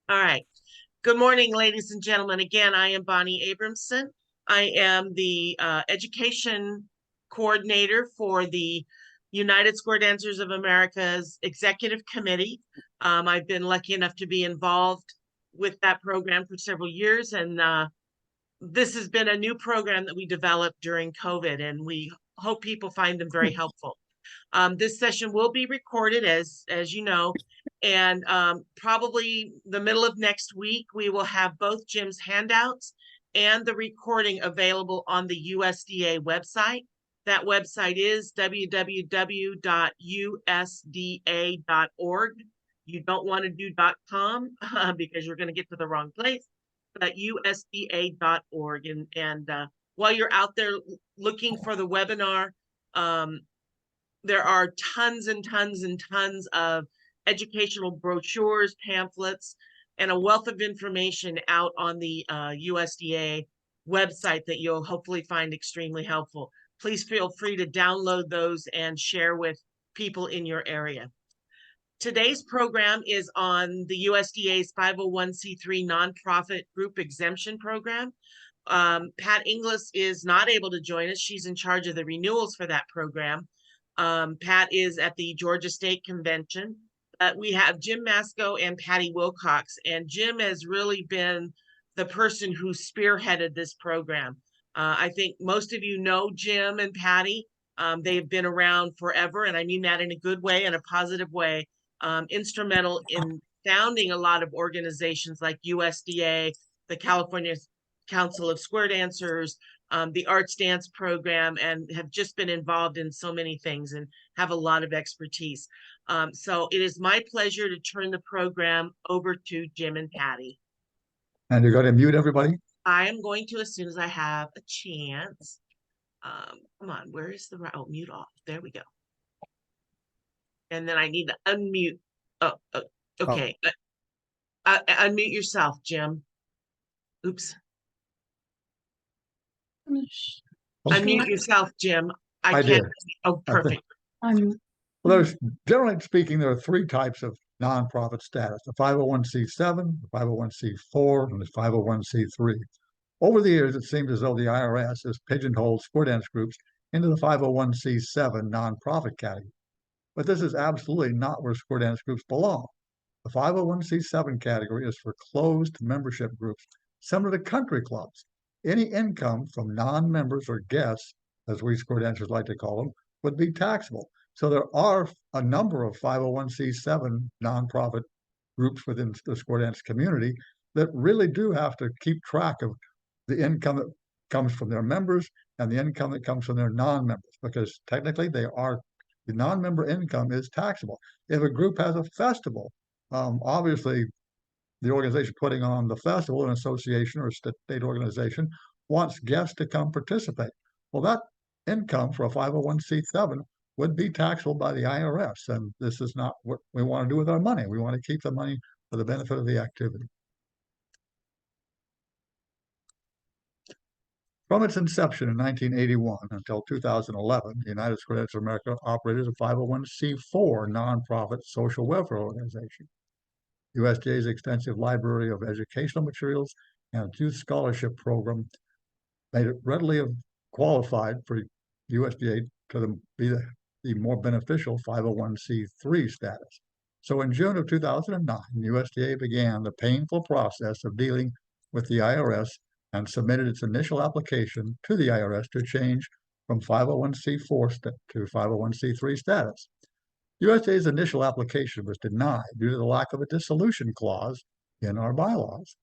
All right. Good morning, ladies and gentlemen. Again, I am Bonnie Abramson. I am the education coordinator for the United Square Dancers of America's Executive Committee. I've been lucky enough to be involved with that program for several years, and this has been a new program that we developed during COVID, and we hope people find them very helpful. This session will be recorded, as you know, and probably the middle of next week, we will have both Jim's handouts and the recording available on the USDA website. That website is www.usda.org. You don't want to do .com because you're going to get to the wrong place, but usda.org. And while you're out there looking for the webinar, there are tons and tons and tons of educational brochures, pamphlets, and a wealth of information out on the USDA website that you'll hopefully find extremely helpful. Please feel free to download those and share with people in your area. Today's program is on the USDA's 501c3 nonprofit group exemption program. Pat Inglis is not able to join us. She's in charge of the renewals for that program. Pat is at the Georgia State Convention. We have Jim Maczko and Patty Wilcox, and Jim has really been the person who spearheaded this program. I think most of you know Jim and Patty. They have been around forever, and I mean that in a good way and a positive way. Instrumental in founding a lot of organizations like USDA, the California Council of Square Dancers, the Arts Dance Program, and have just been involved in so many things and have a lot of expertise. So it is my pleasure to turn the program over to Jim and Patty. And you're going to mute everybody? I am going to as soon as I have a chance. Come on, where is the right? Oh, mute off. There we go. And then I need to unmute. Oh, okay. Unmute yourself, Jim. Oops. Unmute yourself, Jim. I can't. Did. Oh, perfect. Well, there's generally speaking, there are three types of nonprofit status: the 501c7, the 501c4, and the 501c3. Over the years, it seems as though the IRS has pigeonholed square dance groups into the 501c7 nonprofit category. But this is absolutely not where square dance groups belong. The 501c7 category is for closed membership groups, similar to country clubs. Any income from non-members or guests, as we square dancers like to call them, would be taxable. So there are a number of 501c7 nonprofit groups within the square dance community that really do have to keep track of the income that comes from their members and the income that comes from their non-members, because technically the non-member income is taxable. If a group has a festival, obviously the organization putting on the festival, an association or a state organization, wants guests to come participate. Well, that income for a 501c7 would be taxable by the IRS, and this is not what we want to do with our money. We want to keep the money for the benefit of the activity. From its inception in 1981 until 2011, the United Square Dancers of America operated as a 501c4 nonprofit social welfare organization. USDA's extensive library of educational materials and youth scholarship program made it readily qualified for USDA to be the more beneficial 501c3 status. So in June of 2009, USDA began the painful process of dealing with the IRS and submitted its initial application to the IRS to change from 501c4 to 501c3 status. USDA's initial application was denied due to the lack of a dissolution clause in our bylaws.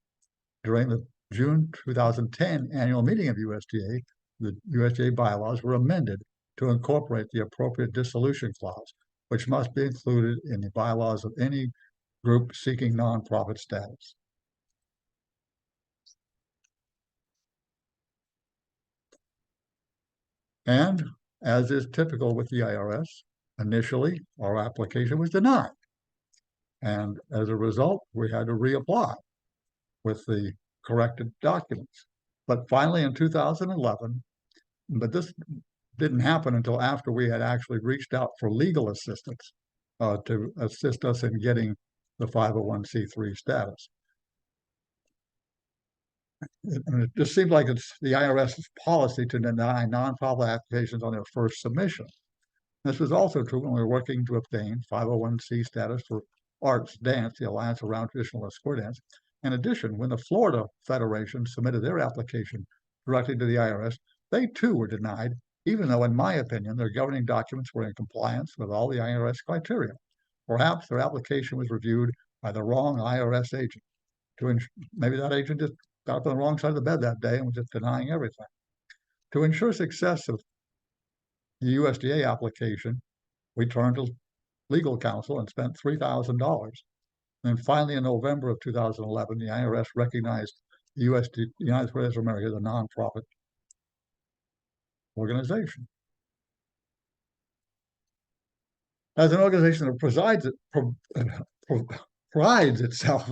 During the June 2010 annual meeting of USDA, the USDA bylaws were amended to incorporate the appropriate dissolution clause, which must be included in the bylaws of any group seeking nonprofit status. And as is typical with the IRS, initially our application was denied. And as a result, we had to reapply with the corrected documents. But finally in 2011, but this didn't happen until after we had actually reached out for legal assistance to assist us in getting the 501c3 status. it just seems like it's the IRS's policy to deny nonprofit applications on their first submission. This was also true when we were working to obtain 501c status for Arts Dance, the Alliance Around Traditional Square Dance. In addition, when the Florida Federation submitted their application directly to the IRS, they too were denied, even though, in my opinion, their governing documents were in compliance with all the IRS criteria. Perhaps their application was reviewed by the wrong IRS agent. Maybe that agent just got up on the wrong side of the bed that day and was just denying everything. To ensure success of the USDA application, we turned to legal counsel and spent $3,000. And finally, in November of 2011, the IRS recognized the United States of America as a nonprofit organization. As an organization that prides itself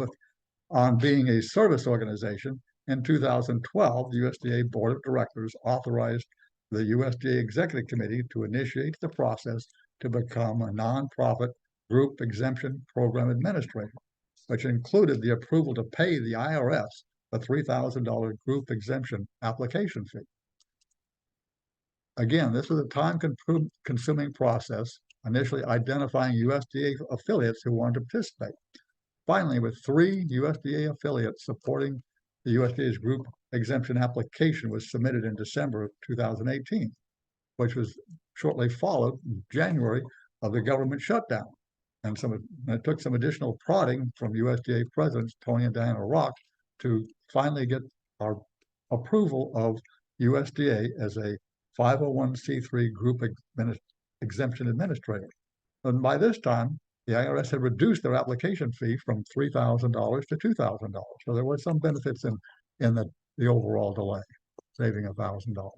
on being a service organization, in 2012, the USDA Board of Directors authorized the USDA Executive Committee to initiate the process to become a nonprofit group exemption program administrator, which included the approval to pay the IRS a $3,000 group exemption application fee. Again, this was a time-consuming process, initially identifying USDA affiliates who wanted to participate. Finally, with 3 USDA affiliates supporting the USDA's group exemption application was submitted in December of 2018, which was shortly followed in January of the government shutdown. And it took some additional prodding from USDA presidents Tony and Diana Rock to finally get our approval of USDA as a 501c3 group exemption administrator. And by this time, the IRS had reduced their application fee from $3,000 to $2,000. So there were some benefits in the overall delay, saving $1,000.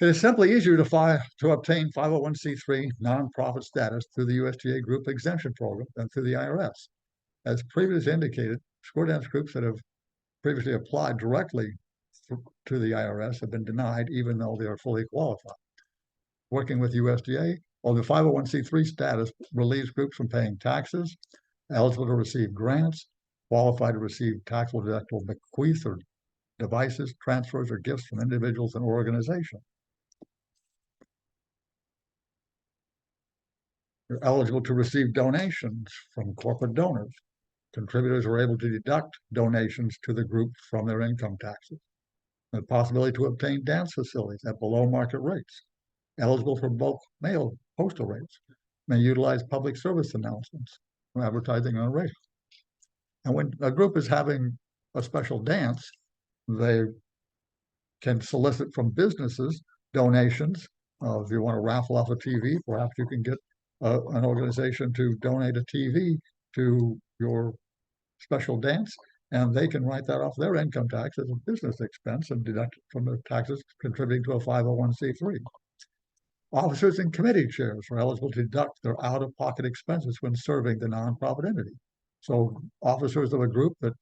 It is simply easier to obtain 501c3 nonprofit status through the USDA Group Exemption Program than through the IRS. As previously indicated, square dance groups that have previously applied directly to the IRS have been denied, even though they are fully qualified. Working with USDA, the 501c3 status relieves groups from paying taxes, eligible to receive grants, qualified to receive taxable deductible bequeaths or devices, transfers, or gifts from individuals and organizations. You're eligible to receive donations from corporate donors. Contributors are able to deduct donations to the group from their income taxes. The possibility to obtain dance facilities at below market rates. Eligible for bulk mail postal rates. May utilize public service announcements from advertising on radio. And when a group is having a special dance, they can solicit from businesses donations. If you want to raffle off a TV, perhaps you can get an organization to donate a TV to your special dance, and they can write that off their income tax as a business expense and deduct it from the taxes contributing to a 501c3. Officers and committee chairs are eligible to deduct their out-of-pocket expenses when serving the nonprofit entity. So officers of a group that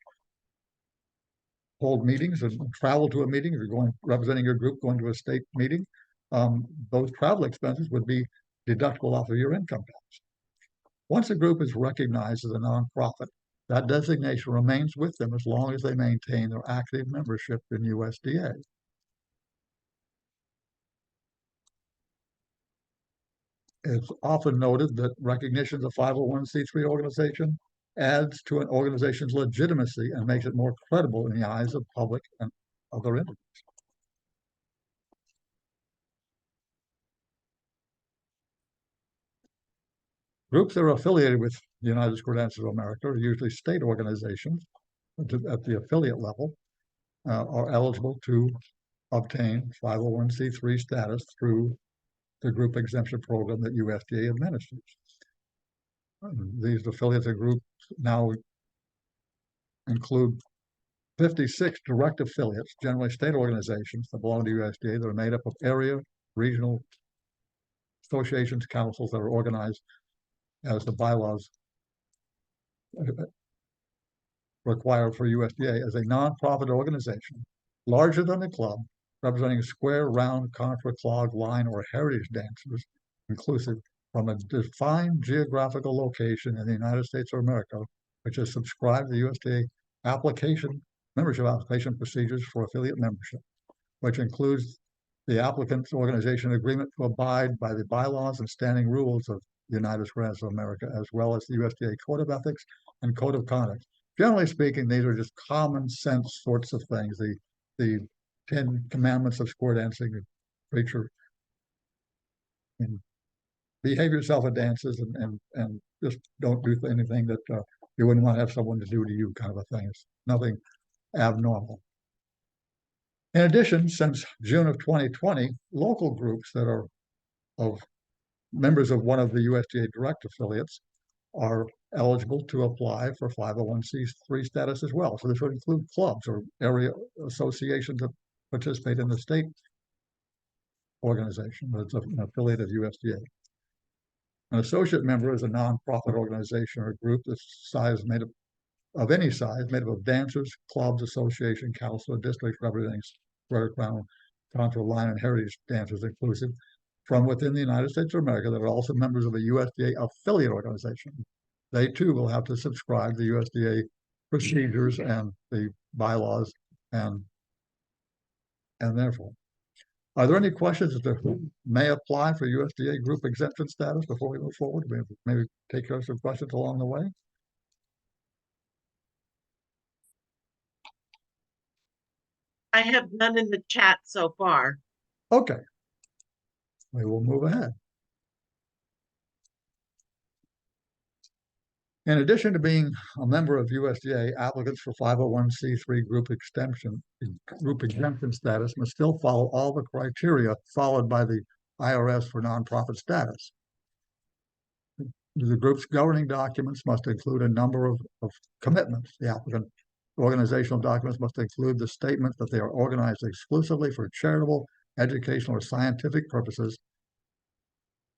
hold meetings and travel to a meeting, if you're representing your group going to a state meeting, those travel expenses would be deductible off of your income tax. Once a group is recognized as a nonprofit, that designation remains with them as long as they maintain their active membership in USDA. It's often noted that recognition of a 501c3 organization adds to an organization's legitimacy and makes it more credible in the eyes of public and other entities. Groups that are affiliated with the United Square Dancers of America are usually state organizations at the affiliate level, are eligible to obtain 501c3 status through the group exemption program that USDA administers. These affiliates and groups now include 56 direct affiliates, generally state organizations that belong to USDA that are made up of area, regional associations, councils that are organized as the bylaws require for USDA as a nonprofit organization, larger than the club, representing square, round, contour, clog, line, or heritage dancers, inclusive from a defined geographical location in the United States of America, which is subscribed to the USDA application membership application procedures for affiliate membership, which includes the applicant's organization agreement to abide by the bylaws and standing rules of the United States of America, as well as the USDA Code of Ethics and Code of Conduct. Generally speaking, these are just common sense sorts of things. The 10 commandments of square dancing, preacher, and behave yourself at dances, and just don't do anything that you wouldn't want to have someone to do to you, kind of a thing. It's nothing abnormal. In addition, since June of 2020, local groups that are of members of one of the USDA direct affiliates are eligible to apply for 501c3 status as well. So this would include clubs or area associations that participate in the state organization that's an affiliate of USDA. An associate member is a nonprofit organization or group that's size made of any size, made up of dancers, clubs, association, council, district, representing Square Crown, Contour Line, and Heritage dancers inclusive, from within the United States of America that are also members of a USDA affiliate organization. They too will have to subscribe to the USDA procedures and the bylaws, and therefore. Are there any questions as to who may apply for USDA group exemption status before we move forward? Maybe take care of some questions along the way. I have none in the chat so far. Okay, we will move ahead. In addition to being a member of USDA, applicants for 501c3 group exemption status must still follow all the criteria followed by the IRS for nonprofit status. The group's governing documents must include a number of commitments. The applicant organizational documents must include the statement that they are organized exclusively for charitable, educational, or scientific purposes,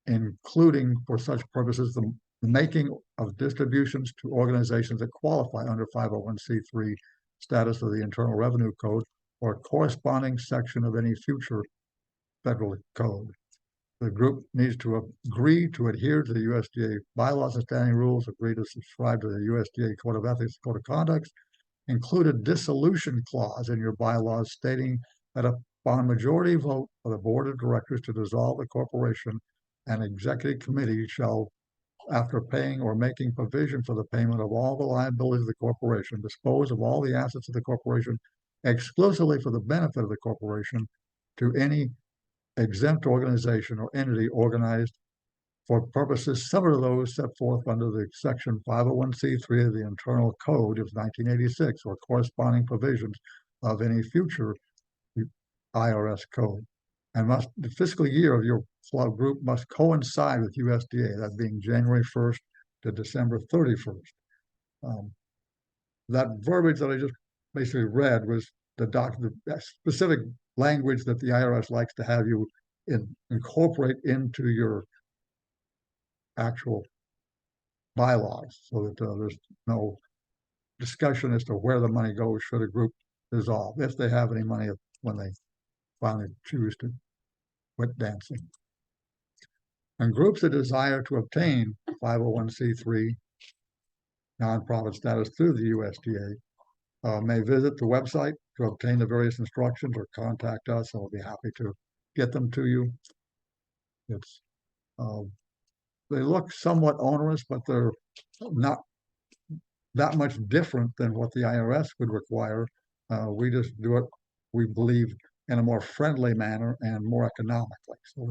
including for such purposes the making of distributions to organizations that qualify under 501c3 status of the Internal Revenue Code or corresponding section of any future federal code. The group needs to agree to adhere to the USDA bylaws and standing rules, agree to subscribe to the USDA Code of Ethics, Code of Conduct, include a dissolution clause in your bylaws stating that upon majority vote of the board of directors to dissolve the corporation, an executive committee shall, after paying or making provision for the payment of all the liabilities of the corporation, dispose of all the assets of the corporation exclusively for the benefit of the corporation to any exempt organization or entity organized for purposes similar to those set forth under the section 501c3 of the Internal Code of 1986 or corresponding provisions of any future IRS code. And the fiscal year of your club group must coincide with USDA, that being January 1st to December 31st. That verbiage that I just basically read was the specific language that the IRS likes to have you incorporate into your actual bylaws, so that there's no discussion as to where the money goes should a group dissolve, if they have any money when they finally choose to quit dancing. And groups that desire to obtain 501c3 nonprofit status through the USDA may visit the website to obtain the various instructions or contact us, and we'll be happy to get them to you. It's they look somewhat onerous, but they're not that much different than what the IRS would require. We just do it, we believe, in a more friendly manner and more economically. So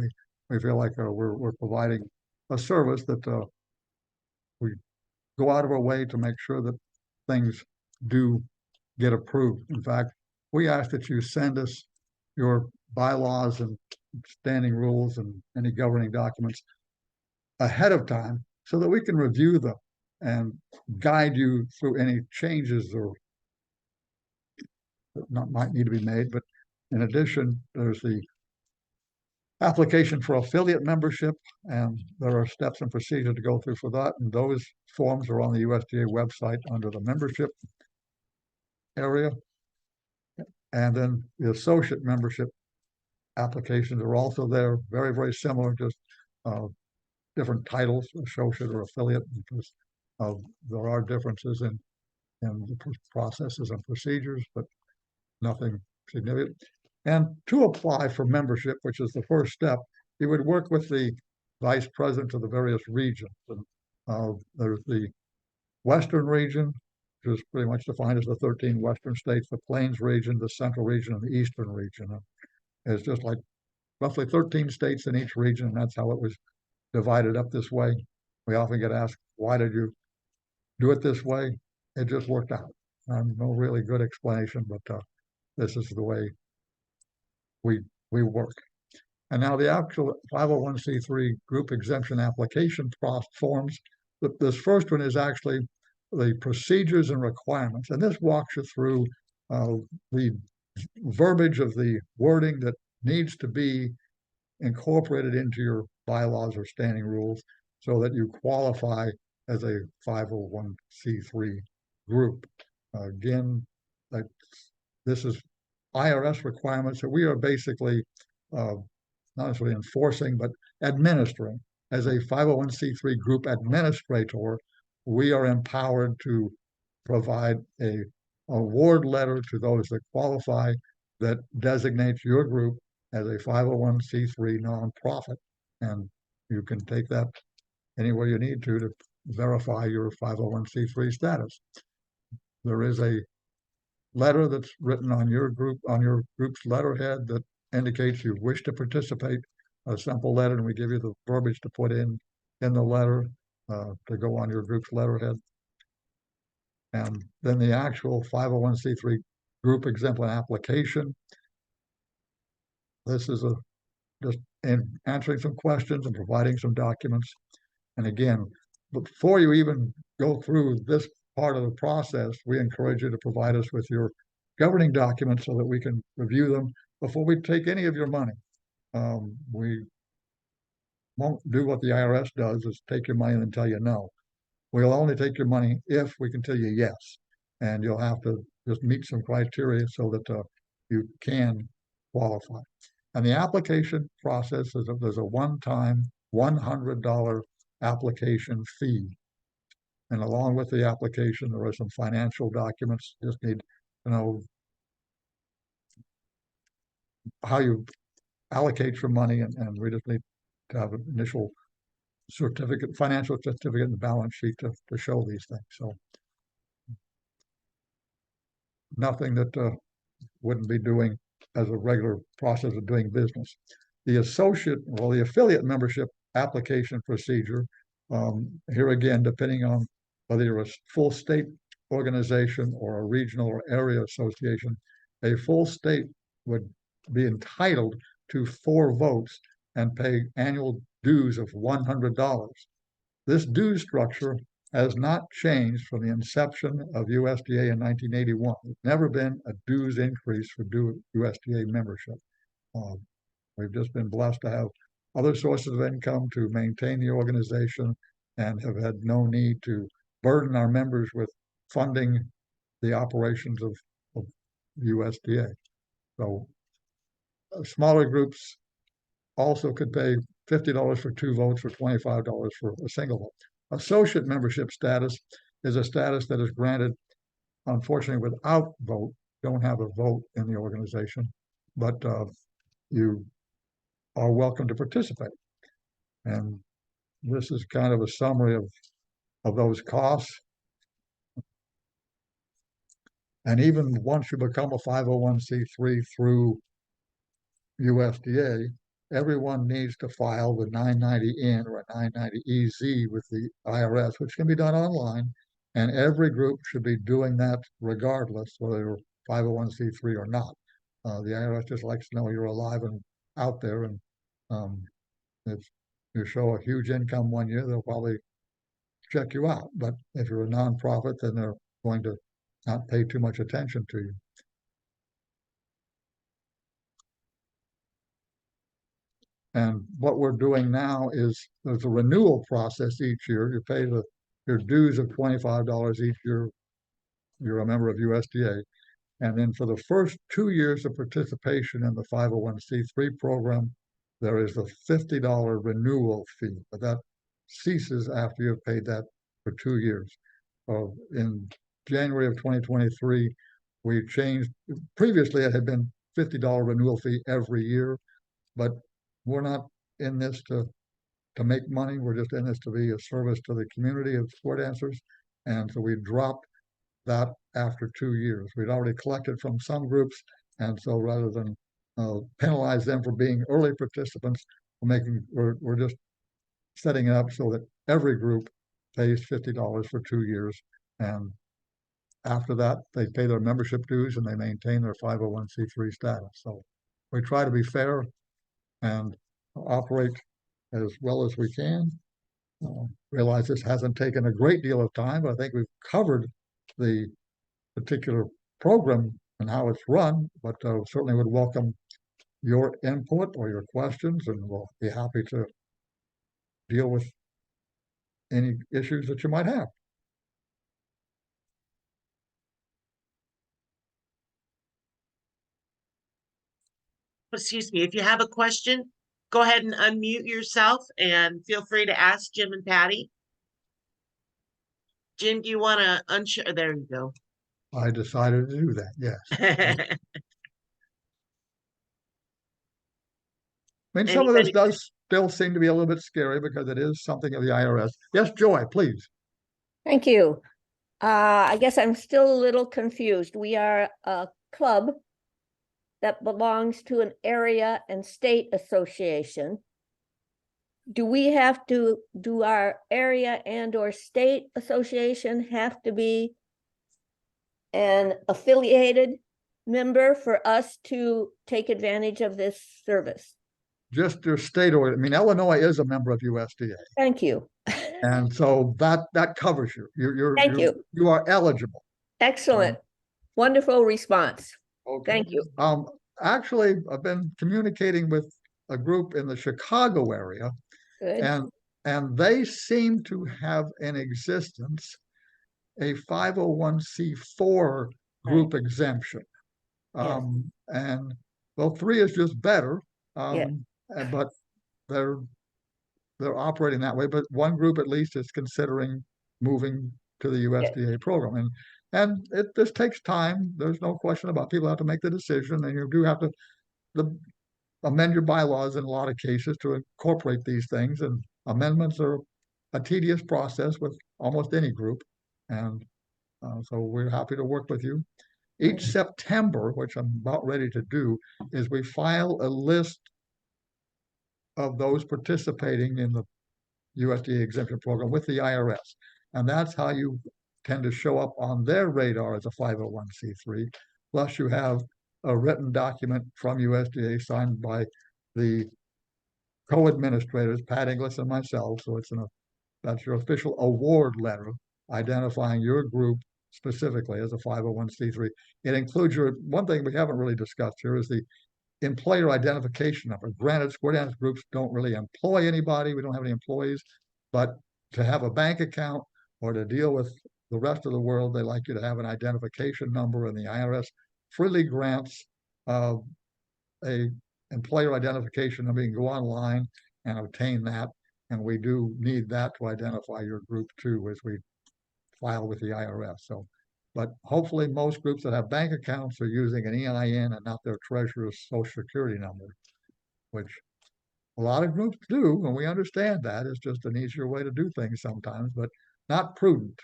we feel like we're providing a service that we go out of our way to make sure that things do get approved. In fact, we ask that you send us your bylaws and standing rules and any governing documents ahead of time so that we can review them and guide you through any changes or that might need to be made. But in addition, there's the application for affiliate membership, and there are steps and procedures to go through for that. And those forms are on the USDA website under the membership area. And then the associate membership applications are also there, very, very similar, just different titles, associate or affiliate, because there are differences in and the processes and procedures, but nothing significant. And to apply for membership, which is the first step, you would work with the vice president of the various regions. And there's the Western region, which is pretty much defined as the 13 Western states, the Plains region, the Central region, and the Eastern region. It's just like roughly 13 states in each region, and that's how it was divided up this way. We often get asked, why did you do it this way? It just worked out. No really good explanation, but this is the way we work. And now the actual 501c3 group exemption application forms. This first one is actually the procedures and requirements. And this walks you through the verbiage of the wording that needs to be incorporated into your bylaws or standing rules so that you qualify as a 501c3 group. Again, this is IRS requirements that we are basically not necessarily enforcing, but administering. As a 501c3 group administrator, we are empowered to provide a award letter to those that qualify that designates your group as a 501c3 nonprofit. And you can take that anywhere you need to verify your 501c3 status. There is a letter that's written on your group's letterhead that indicates you wish to participate, a simple letter, and we give you the verbiage to put in the letter to go on your group's letterhead. And then the actual 501c3 group exemption application. This is just in answering some questions and providing some documents. And again, before you even go through this part of the process, we encourage you to provide us with your governing documents so that we can review them before we take any of your money. We won't do what the IRS does, is take your money and then tell you no. We'll only take your money if we can tell you yes. And you'll have to just meet some criteria so that you can qualify. And the application process is there's a one-time $100 application fee. And along with the application, there are some financial documents. Just need to know how you allocate your money, and we just need to have an initial certificate, financial certificate, and balance sheet to show these things. So nothing that wouldn't be doing as a regular process of doing business. The affiliate membership application procedure, here again, depending on whether you're a full state organization or a regional or area association, a full state would be entitled to 4 votes and pay annual dues of $100. This dues structure has not changed from the inception of USDA in 1981. There's never been a dues increase for USDA membership. We've just been blessed to have other sources of income to maintain the organization and have had no need to burden our members with funding the operations of USDA. So smaller groups also could pay $50 for 2 votes or $25 for a single vote. Associate membership status is a status that is granted, unfortunately, without vote. Don't have a vote in the organization, but you are welcome to participate. And this is kind of a summary of those costs. And even once you become a 501c3 through USDA, everyone needs to file the 990N or a 990EZ with the IRS, which can be done online. And every group should be doing that regardless whether you're 501c3 or not. The IRS just likes to know you're alive and out there. And if you show a huge income one year, they'll probably check you out. But if you're a nonprofit, then they're going to not pay too much attention to you. And what we're doing now is there's a renewal process each year. You pay your dues of $25 each year. You're a member of USDA. And then for the first 2 years of participation in the 501c3 program, there is a $50 renewal fee, but that ceases after you've paid that for 2 years. In January of 2023, we changed. Previously, it had been $50 renewal fee every year, but we're not in this to make money. We're just in this to be a service to the community of square dancers. And so we dropped that after 2 years. We'd already collected from some groups. And so rather than penalize them for being early participants, we're just setting it up so that every group pays $50 for 2 years. And after that, they pay their membership dues and they maintain their 501c3 status. So we try to be fair and operate as well as we can. Realize this hasn't taken a great deal of time, but I think we've covered the particular program and how it's run, but certainly would welcome your input or your questions, and we'll be happy to deal with any issues that you might have. Excuse me, if you have a question, go ahead and unmute yourself and feel free to ask Jim and Patty. Jim, do you want to unshare? There you go. I decided to do that, yes. I mean, some of this does still seem to be a little bit scary because it is something of the IRS. Yes, Joy, please. Thank you. I guess I'm still a little confused. We are a club that belongs to an area and state association. Do we have to, do our area and or state association have to be an affiliated member for us to take advantage of this service? Just your state, or I mean, Illinois is a member of USDA. Thank you. And so that covers you. Thank you. You are eligible. Excellent. Wonderful response. Okay. Thank you. Actually, I've been communicating with a group in the Chicago area, Good. and they seem to have in existence a 501c4 group exemption. And well, 3 is just better. But they're operating that way. But one group at least is considering moving to the USDA program, and this takes time. There's no question about it. People have to make the decision, and you do have to amend your bylaws in a lot of cases to incorporate these things. And amendments are a tedious process with almost any group, and so we're happy to work with you. Each September, which I'm about ready to do, is we file a list of those participating in the USDA exemption program with the IRS. And that's how you tend to show up on their radar as a 501c3. Plus you have a written document from USDA signed by the co-administrators, Pat Inglis and myself. So that's your official award letter identifying your group specifically as a 501c3. It includes one thing we haven't really discussed here is the employer identification number. Granted, square dance groups don't really employ anybody. We don't have any employees, but to have a bank account or to deal with the rest of the world, they like you to have an identification number, and the IRS freely grants a employer identification number. You can go online and obtain that, and we do need that to identify your group too as we file with the IRS. So, but hopefully most groups that have bank accounts are using an EIN and not their treasurer's social security number, which a lot of groups do, and we understand that. It's just an easier way to do things sometimes, but not prudent.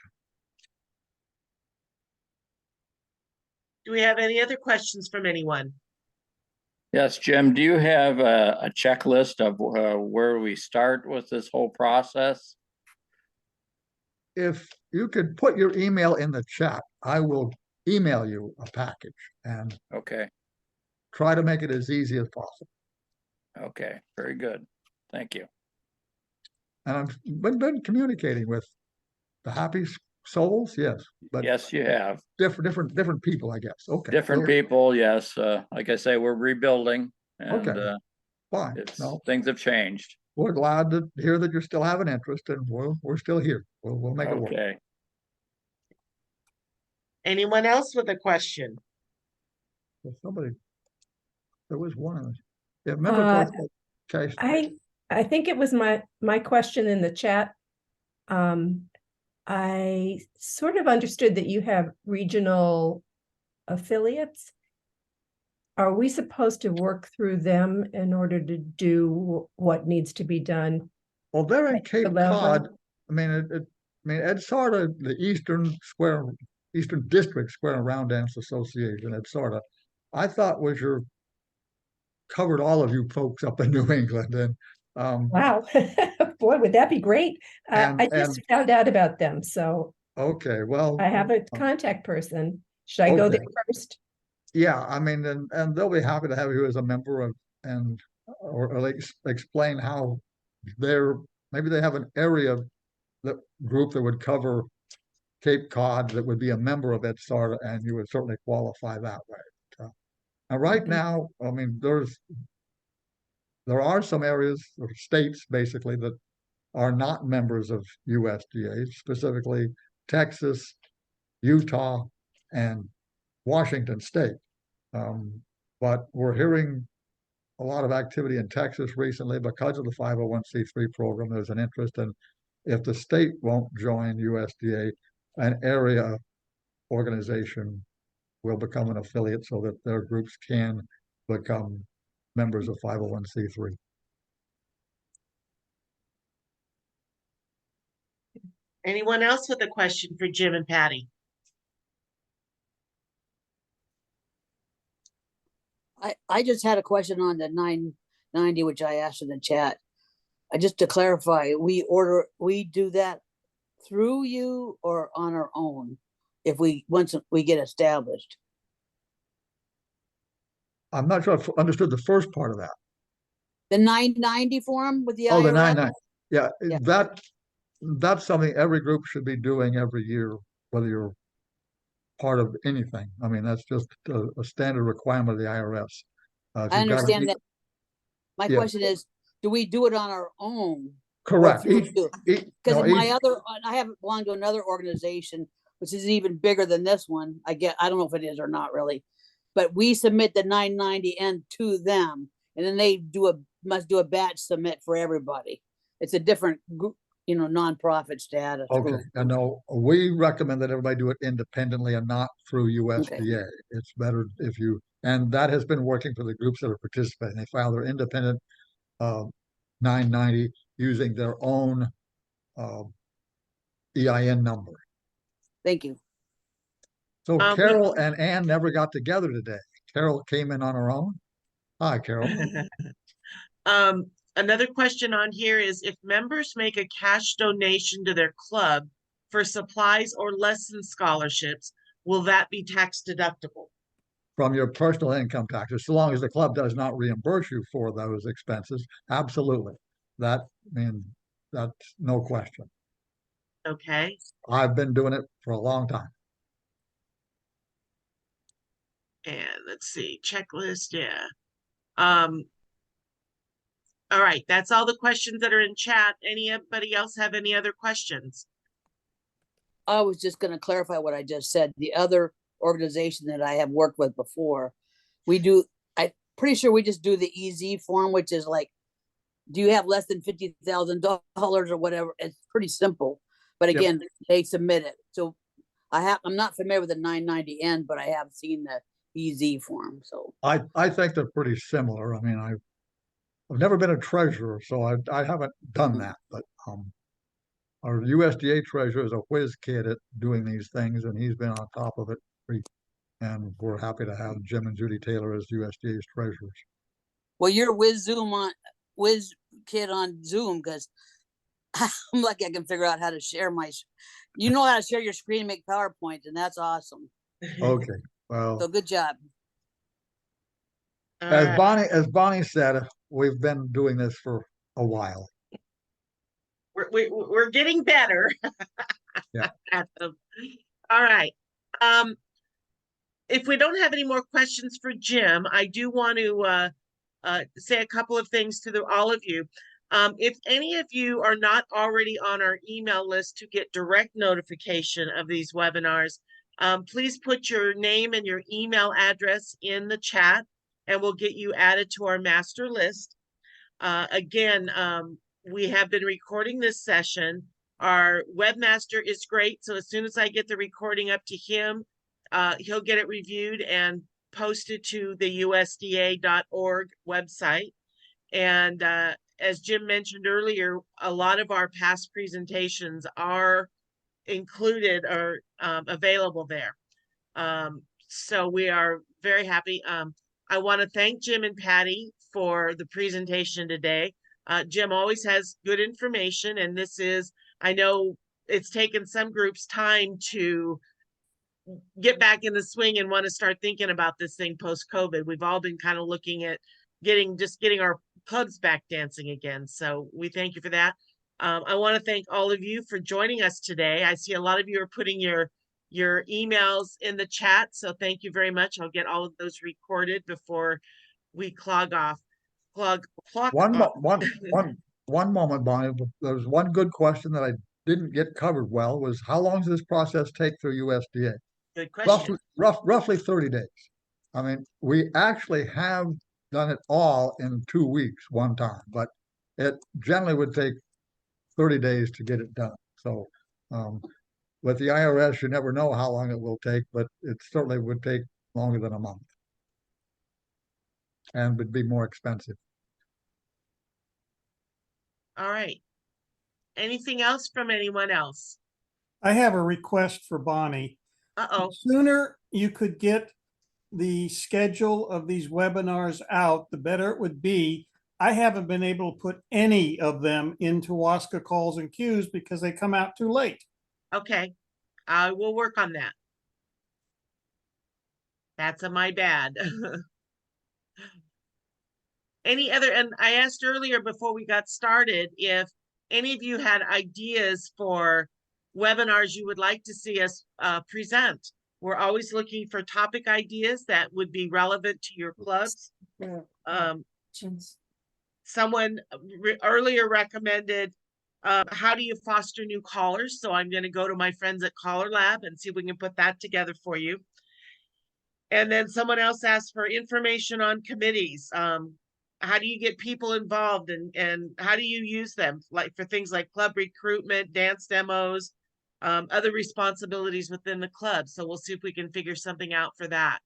Do we have any other questions from anyone? Yes, Jim, do you have a checklist of where we start with this whole process? If you could put your email in the chat, I will email you a package and try to make it as easy as possible. Okay, very good. Thank you. And I've been communicating with the Happy Souls, yes. But yes, you have. Different people, I guess. Okay. Different people, yes. Like I say, we're rebuilding, and fine. Things have changed. We're glad to hear that you're still having interest, and we're still here. We'll make it work. Okay. Anyone else with a question? Somebody, there was one. Yeah, member. I think it was my question in the chat. I sort of understood that you have regional affiliates. Are we supposed to work through them in order to do what needs to be done? Well, they're in At the Cape level. Cod. I mean, it's sort of the Eastern District Square and Round Dance Association. It's sort of, I thought was your covered all of you folks up in New England, and Wow, boy, would that be great? And- I just found out about them, so okay, well, I have a contact person. Should I go there Okay. first? yeah, I mean, and they'll be happy to have you as a member of, and or like explain how maybe they have an area group that would cover Cape Cod that would be a member of EDSARTA, and you would certainly qualify that way. So, and right Mhm. now, I mean, there are some areas or states basically that are not members of USDA, specifically Texas, Utah, and Washington State. But we're hearing a lot of activity in Texas recently because of the 501c3 program. There's an interest in, if the state won't join USDA, an area organization will become an affiliate so that their groups can become members of 501c3. Anyone else with a question for Jim and Patty? I just had a question on the 990, which I asked in the chat. Just to clarify, we do that through you or on our own if once we get established? I'm not sure I understood the first part of that. The 990 form with the Oh, the IRS? 99. Yeah, Yeah. that's something every group should be doing every year, whether you're part of anything. I mean, that's just a standard requirement of the IRS. If I you've got understand that. My Yeah. question is, do we do it on our own? Correct. Because No, I haven't belonged to another organization, which is even bigger than this one. I don't know if it is or not really, but we submit the 990N to them, and then they must do a batch submit for everybody. It's a different group, nonprofit status. Okay, group. and no, we recommend that everybody do it independently and not through USDA. It's better if and that has been working for the groups that are participating. They file their independent 990 using their own EIN number. Thank you. So Carol and Ann never got together today. Carol came in on her own. Hi, Carol. Another question on here is, if members make a cash donation to their club for supplies or lesson scholarships, will that be tax deductible? From your personal income taxes, so long as the club does not reimburse you for those expenses, absolutely. That's no question. Okay. I've been doing it for a long time. And let's see, checklist, yeah. All right, that's all the questions that are in chat. Anybody else have any other questions? I was just going to clarify what I just said. The other organization that I have worked with before, I'm pretty sure we just do the EZ form, which is like, do you have less than $50,000 or whatever? It's pretty simple, but again, they submit it. So I'm not familiar with the 990N, but I have seen the EZ form. So I think they're pretty similar. I mean, I've never been a treasurer, so I haven't done that, but our USDA treasurer is a whiz kid at doing these things, and he's been on top of it. And we're happy to have Jim and Judy Taylor as USDA's treasurers. Well, you're whiz kid on Zoom, because I'm lucky I can figure out how to share how to share your screen and make PowerPoint, and that's awesome. Okay, well, So good job. as Bonnie said, we've been doing this for a while. We're getting better. Yeah. All right. If we don't have any more questions for Jim, I do want to say a couple of things to all of you. If any of you are not already on our email list to get direct notification of these webinars, please put your name and your email address in the chat, and we'll get you added to our master list. Again, we have been recording this session, Our webmaster is great. So as soon as I get the recording up to him, he'll get it reviewed and posted to the USDA.org website. And as Jim mentioned earlier, a lot of our past presentations are included or available there. So we are very happy. I want to thank Jim and Patty for the presentation today. Jim always has good information, and this is, I know it's taken some groups time to get back in the swing and want to start thinking about this thing post-COVID. We've all been kind of looking at getting our clubs back dancing again. So we thank you for that. I want to thank all of you for joining us today. I see a lot of you are putting your emails in the chat. So thank you very much. I'll get all of those recorded before we clog off. One moment, Bonnie. There was one good question that I didn't get covered well, was how long does this process take through USDA? Good question. Roughly 30 days. I mean, we actually have done it all in 2 weeks one time, but it generally would take 30 days to get it done. So with the IRS, you never know how long it will take, but it certainly would take longer than a month and would be more expensive. All right. Anything else from anyone else? I have a request for Bonnie. Uh-oh. The sooner you could get the schedule of these webinars out, the better it would be. I haven't been able to put any of them into WASCA calls and queues because they come out too late. Okay. I will work on that. That's my bad. Any other, and I asked earlier before we got started, if any of you had ideas for webinars you would like to see us present. We're always looking for topic ideas that would be relevant to your clubs. Someone earlier recommended, how do you foster new callers? So I'm going to go to my friends at Caller Lab and see if we can put that together for you. And then someone else asked for information on committees. How do you get people involved, and how do you use them, like for things like club recruitment, dance demos, other responsibilities within the club? So we'll see if we can figure something out for that.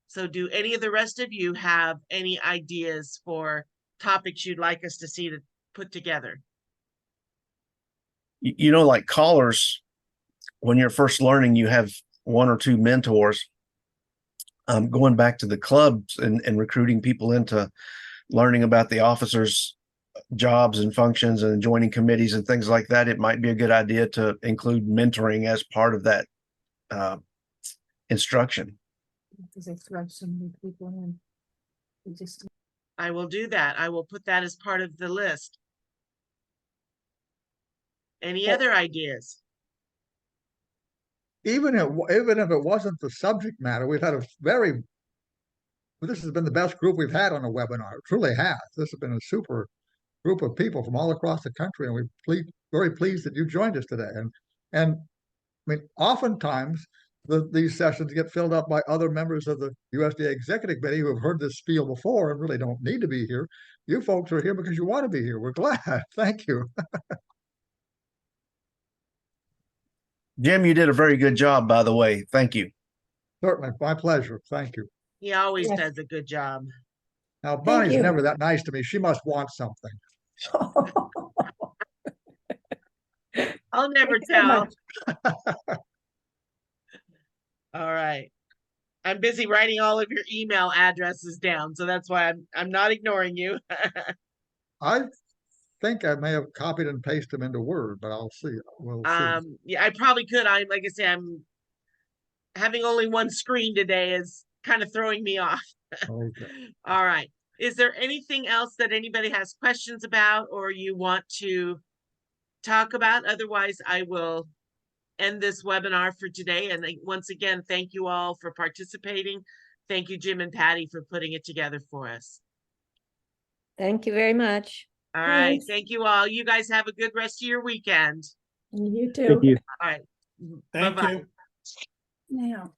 So do any of the rest of you have any ideas for topics you'd like us to see to put together? You know, like callers, when you're first learning, you have one or two mentors. Going back to the clubs and recruiting people into learning about the officers' jobs and functions and joining committees and things like that, it might be a good idea to include mentoring as part of that instruction. I will do that. I will put that as part of the list. Any other ideas? Even if it wasn't the subject matter, we've had this has been the best group we've had on a webinar. It truly has. This has been a super group of people from all across the country, and we're very pleased that you joined us today. And I mean, oftentimes these sessions get filled up by other members of the USDA Executive Committee who have heard this spiel before and really don't need to be here. You folks are here because you want to be here. We're glad. Thank you. Jim, you did a very good job, by the way. Thank you. Certainly, my pleasure. Thank you. He always Yes. does a good job. Now, Bonnie's you. never that nice to me. She must want something. I'll never Thanks so tell. much. All right. I'm busy writing all of your email addresses down, so that's why I'm not ignoring you. I think I may have copied and pasted them into Word, but I'll see. We'll see. Yeah, I probably could. Like I say, I'm having only one screen today is kind of throwing me off. Okay. All right. Is there anything else that anybody has questions about or you want to talk about? Otherwise, I will end this webinar for today. And once again, thank you all for participating. Thank you, Jim and Patty, for putting it together for us. Thank you very much. All right. Thanks. Thank you all. You guys have a good rest of your weekend. You too. Thank you. All right. Thank Bye-bye. you. Now.